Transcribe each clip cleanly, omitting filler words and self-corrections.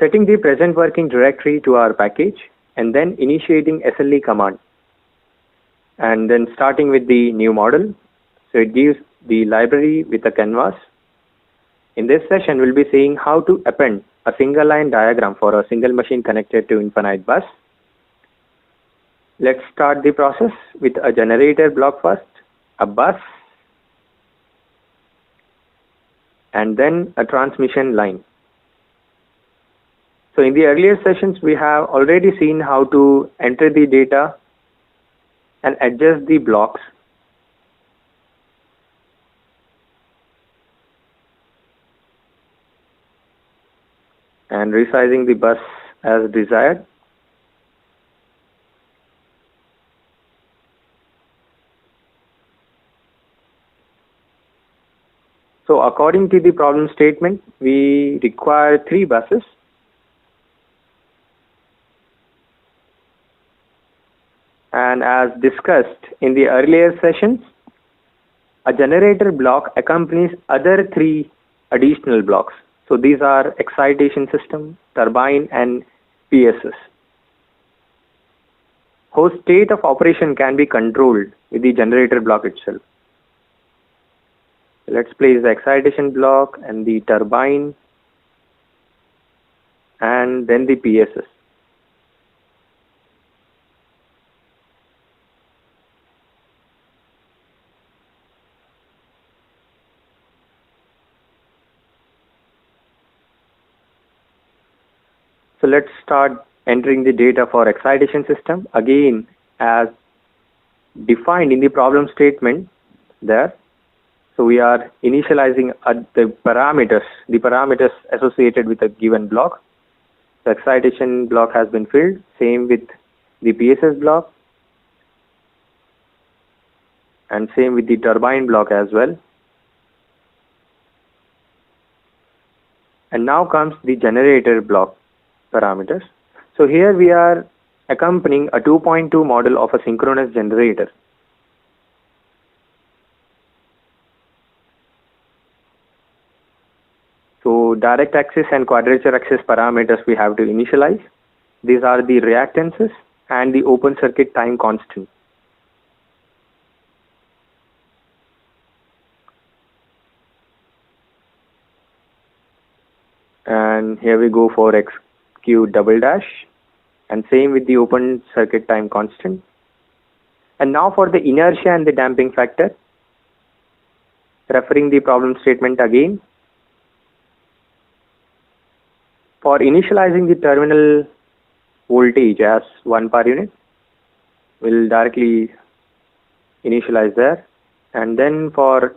setting the present working directory to our package, and then initiating SLE command, and then starting with the new model. So it gives the library with a canvas. In this session, we'll be seeing how to append a single line diagram for a single machine connected to Infinite Bus. Let's start the process with a generator block first, a bus, and then a transmission line. So in the earlier sessions, we have already seen how to enter the data and adjust the blocks. And resizing the bus as desired. So according to the problem statement, we require 3 buses. And as discussed in the earlier sessions, a generator block accompanies other 3 additional blocks. So these are excitation system, turbine, and PSS. Whose state of operation can be controlled with the generator block itself. Let's place the excitation block and the turbine and then the PSS. So let's start entering the data for excitation system, again as defined in the problem statement there. So we are initializing the parameters associated with a given block. The excitation block has been filled, same with the PSS block, and same with the turbine block as well. And now comes the generator block parameters. So here we are accompanying a 2.2 model of a synchronous generator. So direct axis and quadrature axis parameters we have to initialize. These are the reactances and the open circuit time constant. And here we go for XQ double dash, and same with the open circuit time constant. And now for the inertia and the damping factor, referring the problem statement again. For initializing the terminal voltage as 1 per unit, we'll directly initialize there. And then for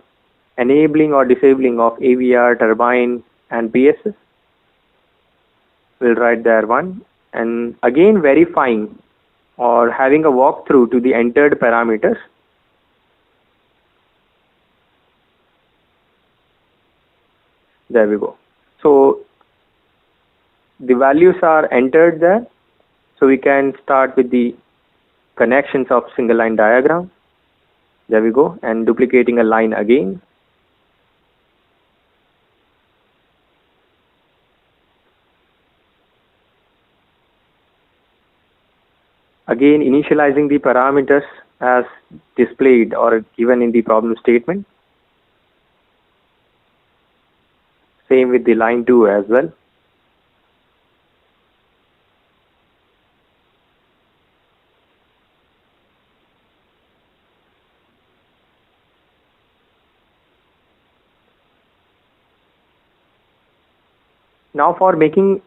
enabling or disabling of AVR, turbine, and PSS, we'll write there 1. And again verifying or having a walkthrough to the entered parameters. There we go. So the values are entered there. So we can start with the connections of single line diagram. There we go. And duplicating a line again. Again initializing the parameters as displayed or given in the problem statement. Same with the line 2 as well. Now for making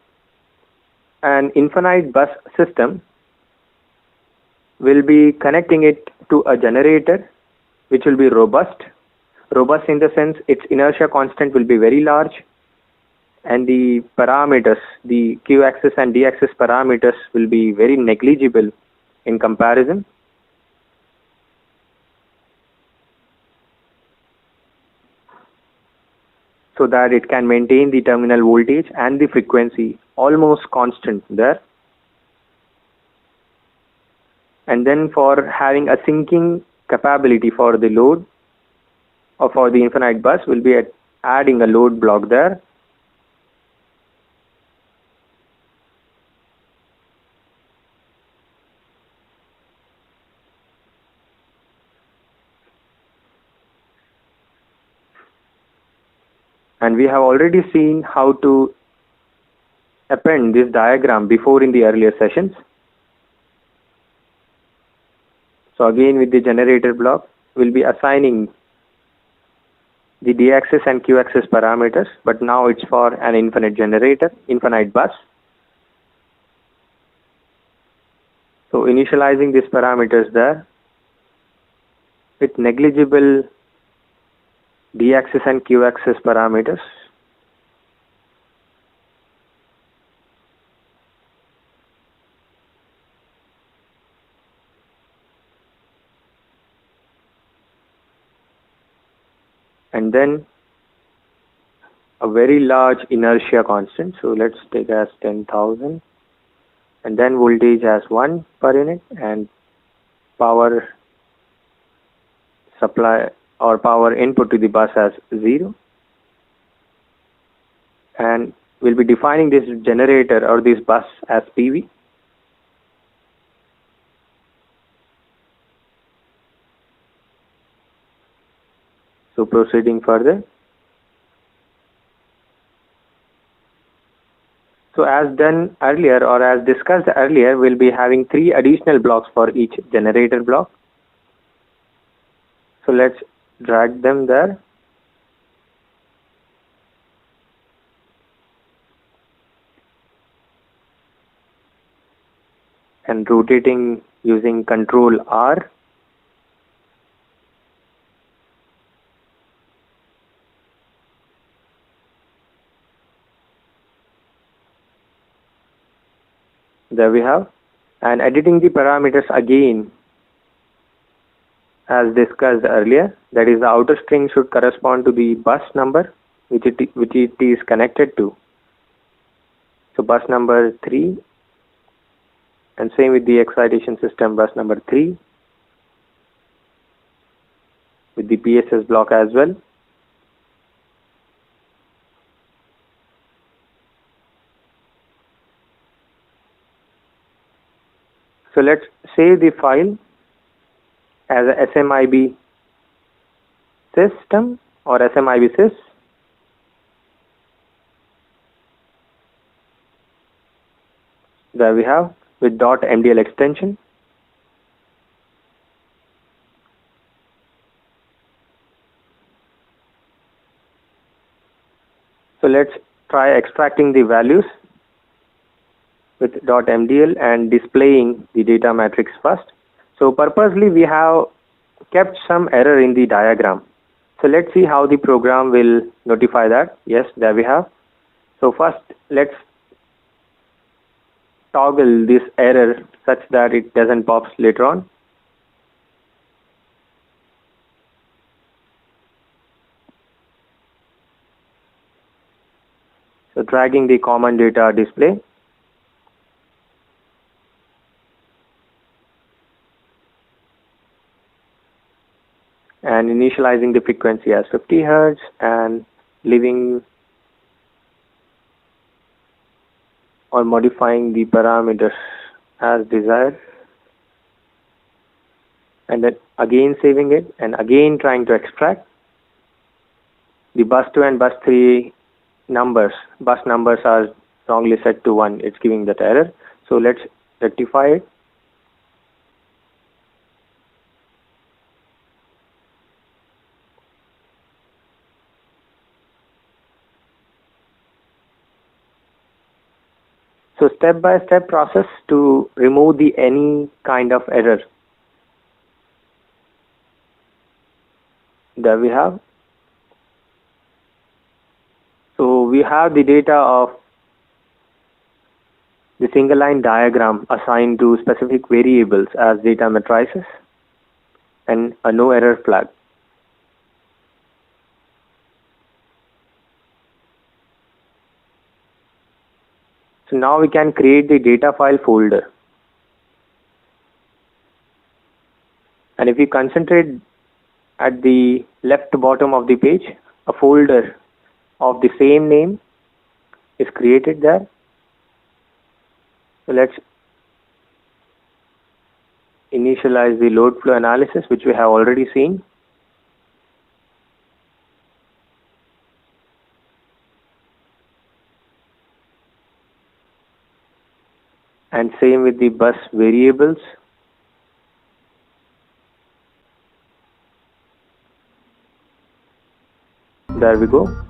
an infinite bus system, we'll be connecting it to a generator which will be robust. Robust in the sense its inertia constant will be very large, and the parameters, the Q-axis and D-axis parameters will be very negligible in comparison. So that it can maintain the terminal voltage and the frequency almost constant there. And then for having a syncing capability for the load or for the infinite bus, we'll be adding a load block there. And we have already seen how to append this diagram before in the earlier sessions. So again, with the generator block, we'll be assigning the d-axis and q-axis parameters, but now it's for an infinite generator, infinite bus. So initializing these parameters there with negligible d-axis and q-axis parameters. And then a very large inertia constant. So let's take as 10,000. And then voltage as 1 per unit and power supply or power input to the bus as 0. And we'll be defining this generator or this bus as PV. So proceeding further. So as done earlier or as discussed earlier, we'll be having 3 additional blocks for each generator block. So let's drag them there. And rotating using Control R. There we have. And editing the parameters again as discussed earlier. That is, the outer string should correspond to the bus number which it is connected to. So bus number 3. And same with the excitation system bus number 3. With the PSS block as well. So let's save the file as a SMIB system or SMIB sys. There we have with .mdl extension. So let's try extracting the values with .mdl and displaying the data matrix first. So purposely we have kept some error in the diagram. So let's see how the program will notify that. Yes, there we have. So first let's toggle this error such that it doesn't pop later on. So dragging the common data display. And initializing the frequency as 50 Hz and leaving or modifying the parameters as desired. And then again saving it and again trying to extract. The bus 2 and bus 3 numbers, bus numbers are wrongly set to 1. It's giving that error. So let's rectify it. So step-by-step process to remove any kind of error. There we have. So we have the data of the single line diagram assigned to specific variables as data matrices and a no error flag. So now we can create the data file folder. And if we concentrate at the left bottom of the page, a folder of the same name is created there. So let's initialize the load flow analysis, which we have already seen. same with the bus variables. There we go.